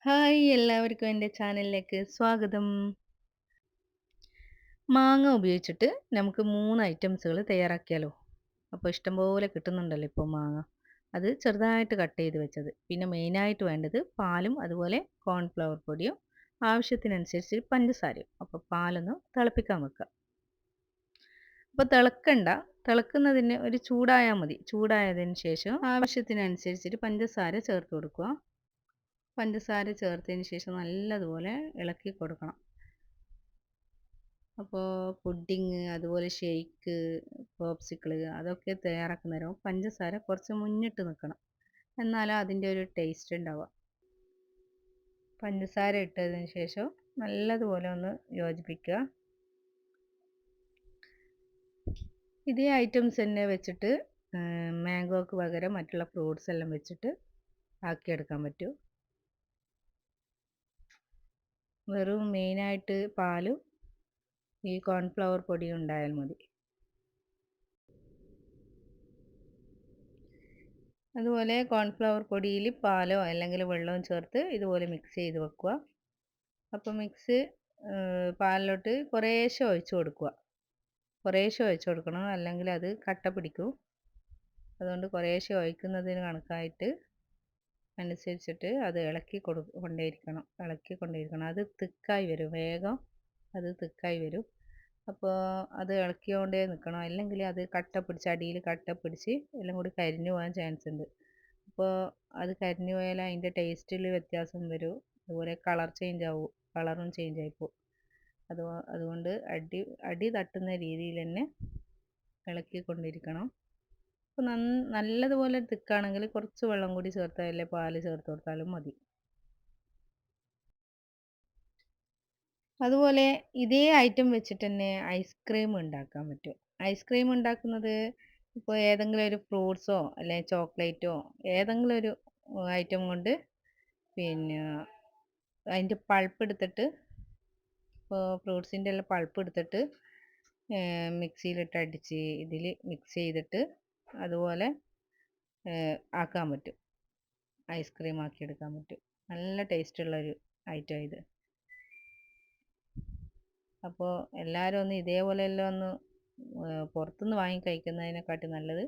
Hi എല്ലാവർക്കും എൻ്റെ ചാനലിലേക്ക് സ്വാഗതം. മാങ്ങ ഉപയോഗിച്ചിട്ട് നമുക്ക് 3 ഐറ്റംസുകൾ തയ്യാറാക്കിയാലോ? അപ്പോൾ ഇഷ്ടംപോലെ കിട്ടുന്നുണ്ടല്ലോ ഇപ്പോൾ മാങ്ങ. അത് ചെറുതായിട്ട് കട്ട് ചെയ്ത് വെച്ചത്. പിന്നെ മെയിനായിട്ട് വേണ്ടത് പാലും അതുപോലെ കോൺഫ്ലവർ പൊടിയും ആവശ്യത്തിനനുസരിച്ച് പഞ്ചസാരയും. അപ്പോൾ പാലൊന്ന് തിളപ്പിക്കാൻ വെക്കുക. അപ്പോൾ തിളക്കണ്ട, തിളക്കുന്നതിന് ഒരു ചൂടായാൽ മതി. ചൂടായതിന് ശേഷം ആവശ്യത്തിനനുസരിച്ചിട്ട് പഞ്ചസാര ചേർത്ത് കൊടുക്കുക. പഞ്ചസാര ചേർത്തതിന് ശേഷം നല്ലതുപോലെ ഇളക്കി കൊടുക്കണം. അപ്പോൾ പുഡിങ് അതുപോലെ ഷേക്ക് പോപ്സിക്കിൾ അതൊക്കെ തയ്യാറാക്കുന്നേരം പഞ്ചസാര കുറച്ച് മുന്നിട്ട് നിൽക്കണം, എന്നാലേ അതിൻ്റെ ഒരു ടേസ്റ്റ് ഉണ്ടാവുക. പഞ്ചസാര ഇട്ടതിന് ശേഷം നല്ലതുപോലെ ഒന്ന് യോജിപ്പിക്കുക. ഇതേ ഐറ്റംസ് തന്നെ വെച്ചിട്ട് മാംഗോക്ക് പകരം മറ്റുള്ള ഫ്രൂട്ട്സ് എല്ലാം വെച്ചിട്ട് ആക്കിയെടുക്കാൻ പറ്റും. വെറും മെയിനായിട്ട് പാലും ഈ കോൺഫ്ലവർ പൊടി ഉണ്ടായാൽ മതി. അതുപോലെ കോൺഫ്ലവർ പൊടിയിൽ പാലോ അല്ലെങ്കിൽ വെള്ളവും ചേർത്ത് ഇതുപോലെ മിക്സ് ചെയ്ത് വെക്കുക. അപ്പോൾ പാലിലോട്ട് കുറേശ്ശെ ഒഴിച്ച് കൊടുക്കുക. കുറേശ്ശെ ഒഴിച്ച് കൊടുക്കണം, അല്ലെങ്കിൽ അത് കട്ട പിടിക്കും. അതുകൊണ്ട് കുറേശ്ശെ ഒഴിക്കുന്നതിന് കണക്കായിട്ട് അനുസരിച്ചിട്ട് അത് കൊണ്ടേയിരിക്കണം. അത് തിക്കായി വരും, വേഗം അത് തിക്കായി വരും. അപ്പോൾ അത് ഇളക്കിക്കൊണ്ടേ നിൽക്കണം, അല്ലെങ്കിൽ അത് അടിയിൽ കട്ട പിടിച്ച് എല്ലാം കൂടി കരിഞ്ഞു പോകാൻ ചാൻസ് ഉണ്ട്. അപ്പോൾ അത് കരിഞ്ഞു പോയാൽ അതിൻ്റെ ടേസ്റ്റിൽ വ്യത്യാസം വരും. അതുപോലെ കളറും ചേഞ്ച് ആയിപ്പോവും. അതുകൊണ്ട് അടി തട്ടുന്ന രീതിയിൽ തന്നെ ഇളക്കിക്കൊണ്ടിരിക്കണം. അപ്പോൾ നല്ലതുപോലെ തിക്കാണെങ്കിൽ കുറച്ച് വെള്ളം കൂടി ചേർത്താൽ, അല്ലെ പാല് ചേർത്ത് കൊടുത്താലും മതി. അതുപോലെ ഇതേ ഐറ്റം വെച്ചിട്ട് തന്നെ ഐസ്ക്രീം ഉണ്ടാക്കാൻ പറ്റും. ഐസ്ക്രീം ഉണ്ടാക്കുന്നത് ഇപ്പോൾ ഏതെങ്കിലും ഒരു ഫ്രൂട്ട്സോ അല്ലെ ചോക്ലേറ്റോ ഏതെങ്കിലും ഒരു ഐറ്റം കൊണ്ട് പിന്നെ അതിൻ്റെ പൾപ്പ് എടുത്തിട്ട്, ഇപ്പോൾ ഫ്രൂട്ട്സിൻ്റെ എല്ലാം പൾപ്പ് എടുത്തിട്ട് മിക്സിയിലിട്ട് അടിച്ച് ഇതിൽ മിക്സ് ചെയ്തിട്ട് അതുപോലെ ആക്കാൻ പറ്റും. ഐസ്ക്രീം ആക്കിയെടുക്കാൻ പറ്റും. നല്ല ടേസ്റ്റുള്ളൊരു ഐറ്റം ഇത്. അപ്പോൾ എല്ലാവരും ഒന്ന് ഇതേപോലെ എല്ലാം ഒന്ന് പുറത്തുനിന്ന് വാങ്ങി കഴിക്കുന്നതിനെക്കാട്ടി നല്ലത്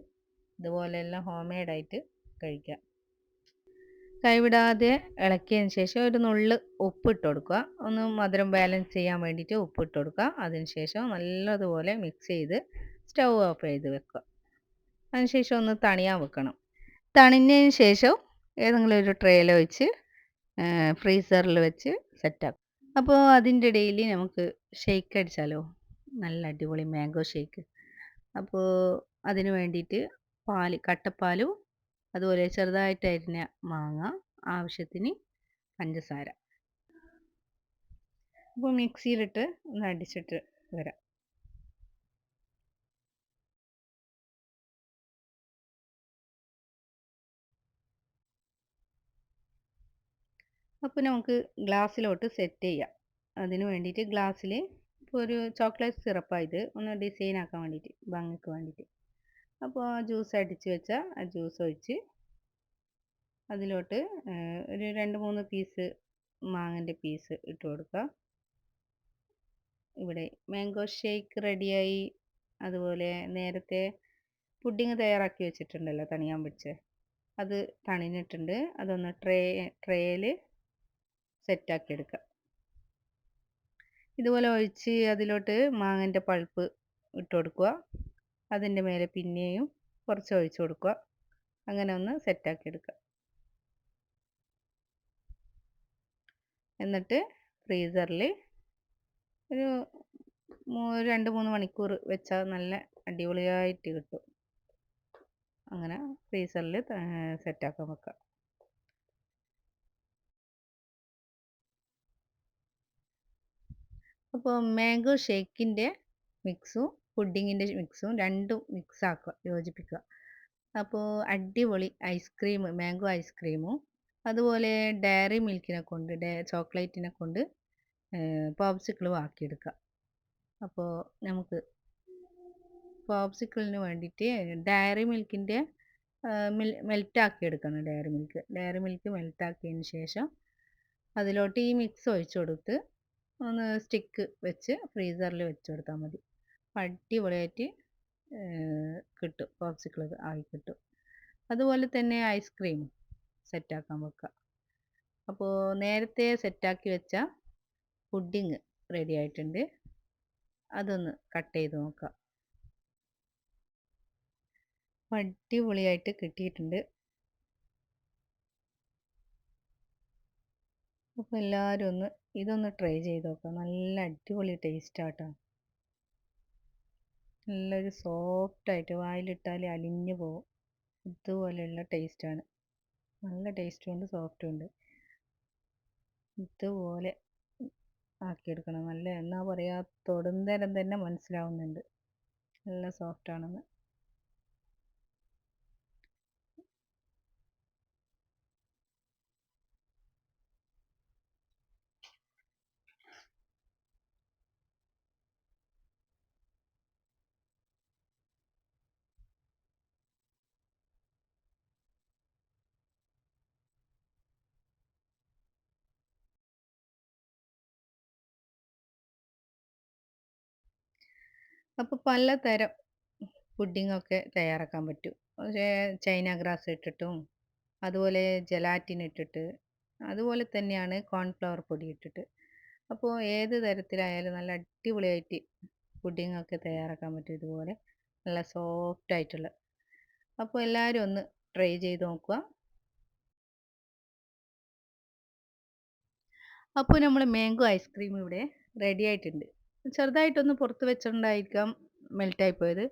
ഇതുപോലെയെല്ലാം ഹോം മെയ്ഡായിട്ട് കഴിക്കുക. കൈവിടാതെ ഇളക്കിയതിന് ശേഷം ഒരു നുള്ള് ഉപ്പിട്ട് കൊടുക്കുക. ഒന്ന് മധുരം ബാലൻസ് ചെയ്യാൻ വേണ്ടിയിട്ട് ഉപ്പിട്ട് കൊടുക്കുക. അതിന് ശേഷം നല്ലതുപോലെ മിക്സ് ചെയ്ത് സ്റ്റൗ ഓഫ് ചെയ്ത് വെക്കുക. അതിനുശേഷം ഒന്ന് തണിയാൻ വെക്കണം. തണിഞ്ഞതിന് ശേഷം ഏതെങ്കിലും ഒരു ട്രേയിൽ വെച്ച് ഫ്രീസറിൽ വെച്ച് സെറ്റാക്കും. അപ്പോൾ അതിൻ്റെ ഇടയിൽ നമുക്ക് ഷേക്ക് അടിച്ചാലോ? നല്ല അടിപൊളി മാംഗോ ഷേക്ക്. അപ്പോൾ അതിന് വേണ്ടിയിട്ട് കട്ടപ്പാലും അതുപോലെ ചെറുതായിട്ട് അരിഞ്ഞ മാങ്ങ, ആവശ്യത്തിന് പഞ്ചസാര. അപ്പോൾ മിക്സിയിലിട്ട് ഒന്ന് അടിച്ചിട്ട് വരാം. അപ്പോൾ നമുക്ക് ഗ്ലാസ്സിലോട്ട് സെറ്റ് ചെയ്യാം. അതിന് വേണ്ടിയിട്ട് ഗ്ലാസ്സിൽ ഇപ്പോൾ ഒരു ചോക്ലേറ്റ് സിറപ്പായത് ഒന്ന് ഡിസൈൻ ആക്കാൻ വേണ്ടിയിട്ട്, ഭംഗിക്ക് വേണ്ടിയിട്ട്. അപ്പോൾ ജ്യൂസ് അടിച്ച് വെച്ച ആ ജ്യൂസ് ഒഴിച്ച് അതിലോട്ട് ഒരു 2-3 പീസ് മാങ്ങൻ്റെ പീസ് ഇട്ട് കൊടുക്കുക. ഇവിടെ മാംഗോ ഷേക്ക് റെഡിയായി. അതുപോലെ നേരത്തെ പുഡിങ് തയ്യാറാക്കി വെച്ചിട്ടുണ്ടല്ലോ, തണിയാൻ വെച്ച്, അത് തണിഞ്ഞിട്ടുണ്ട്. അതൊന്ന് ട്രേയിൽ സെറ്റാക്കി എടുക്കുക. ഇതുപോലെ ഒഴിച്ച് അതിലോട്ട് മാങ്ങൻ്റെ പൾപ്പ് ഇട്ട് കൊടുക്കുക. അതിൻ്റെ മേലെ പിന്നെയും കുറച്ച് ഒഴിച്ച് കൊടുക്കുക. അങ്ങനെ ഒന്ന് സെറ്റാക്കി എടുക്കുക. എന്നിട്ട് ഫ്രീസറിൽ ഒരു 2-3 മണിക്കൂർ വെച്ചാൽ നല്ല അടിപൊളിയായിട്ട് കിട്ടും. അങ്ങനെ ഫ്രീസറിൽ സെറ്റാക്കാൻ വെക്കുക. അപ്പോൾ മാംഗോ ഷേക്കിൻ്റെ മിക്സും പുഡിങ്ങിൻ്റെ മിക്സും രണ്ടും മിക്സ് ആക്കുക, യോജിപ്പിക്കുക. അപ്പോൾ അടിപൊളി മാംഗോ ഐസ്ക്രീമും അതുപോലെ ഡയറി മിൽക്കിനെ കൊണ്ട് ചോക്ലേറ്റിനെ കൊണ്ട് പോപ്സിക്കിളും ആക്കിയെടുക്കുക. അപ്പോൾ നമുക്ക് പോപ്സിക്കിളിന് വേണ്ടിയിട്ട് ഡയറി മിൽക്കിൻ്റെ മെൽറ്റാക്കി എടുക്കണം. ഡയറി മിൽക്ക് മെൽറ്റാക്കിയതിന് ശേഷം അതിലോട്ട് ഈ മിക്സ് ഒഴിച്ചു കൊടുത്ത് ഒന്ന് സ്റ്റിക്ക് വെച്ച് ഫ്രീസറിൽ വെച്ച് കൊടുത്താൽ മതി. അടിപൊളിയായിട്ട് കിട്ടും, പോപ്സിക്കിൾ ആയി കിട്ടും. അതുപോലെ തന്നെ ഐസ്ക്രീം സെറ്റാക്കാൻ വെക്കുക. അപ്പോൾ നേരത്തെ സെറ്റാക്കി വെച്ച പുഡിങ് റെഡി ആയിട്ടുണ്ട്. അതൊന്ന് കട്ട് ചെയ്ത് നോക്കാം. അടിപൊളിയായിട്ട് കിട്ടിയിട്ടുണ്ട്. അപ്പോൾ എല്ലാവരും ഇതൊന്ന് ട്രൈ ചെയ്ത് നോക്കാം. നല്ല അടിപൊളി ടേസ്റ്റാട്ടോ. നല്ലൊരു സോഫ്റ്റായിട്ട് വായിലിട്ടാൽ അലിഞ്ഞു പോകും. ഇതുപോലെയുള്ള ടേസ്റ്റാണ്. നല്ല ടേസ്റ്റും ഉണ്ട്, സോഫ്റ്റും ഉണ്ട്. ഇതുപോലെ ആക്കിയെടുക്കണം. നല്ല എന്നാ പറയുക, തൊടുന്നേരം തന്നെ മനസ്സിലാവുന്നുണ്ട് നല്ല സോഫ്റ്റാണെന്ന്. അപ്പോൾ പലതരം പുഡിങ്ങൊക്കെ തയ്യാറാക്കാൻ പറ്റും. പക്ഷേ ചൈന ഗ്രാസ് ഇട്ടിട്ടും അതുപോലെ ജെലാറ്റിൻ ഇട്ടിട്ട് അതുപോലെ തന്നെയാണ് കോൺഫ്ലവർ പൊടി ഇട്ടിട്ട്. അപ്പോൾ ഏത് തരത്തിലായാലും നല്ല അടിപൊളിയായിട്ട് പുഡിങ്ങൊക്കെ തയ്യാറാക്കാൻ പറ്റും ഇതുപോലെ നല്ല സോഫ്റ്റ് ആയിട്ടുള്ള. അപ്പോൾ എല്ലാവരും ഒന്ന് ട്രൈ ചെയ്ത് നോക്കുക. അപ്പോൾ നമ്മൾ മാംഗോ ഐസ്ക്രീം ഇവിടെ റെഡി ആയിട്ടുണ്ട്. ചെറുതായിട്ടൊന്ന് പുറത്ത് വെച്ചിട്ടുണ്ടായിരിക്കാം മെൽറ്റായി പോയത്.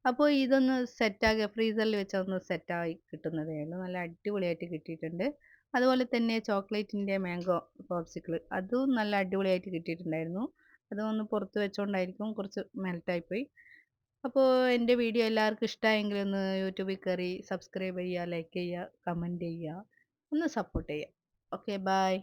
അപ്പോൾ ഇതൊന്ന് സെറ്റാക്കി ഫ്രീസറിൽ വെച്ചാൽ ഒന്ന് സെറ്റായി കിട്ടുന്നതേ ഉള്ളൂ. നല്ല അടിപൊളിയായിട്ട് കിട്ടിയിട്ടുണ്ട്. അതുപോലെ തന്നെ ചോക്ലേറ്റിൻ്റെ മാംഗോ പോപ്സിക്കിൾ അതും നല്ല അടിപൊളിയായിട്ട് കിട്ടിയിട്ടുണ്ടായിരുന്നു. അതൊന്ന് പുറത്ത് വെച്ചുകൊണ്ടായിരിക്കും കുറച്ച് മെൽറ്റായിപ്പോയി. അപ്പോൾ എൻ്റെ വീഡിയോ എല്ലാവർക്കും ഇഷ്ടമായെങ്കിൽ ഒന്ന് യൂട്യൂബിൽ കയറി സബ്സ്ക്രൈബ് ചെയ്യുക, ലൈക്ക് ചെയ്യുക, കമൻറ്റ് ചെയ്യുക, ഒന്ന് സപ്പോർട്ട് ചെയ്യുക. Okay, by.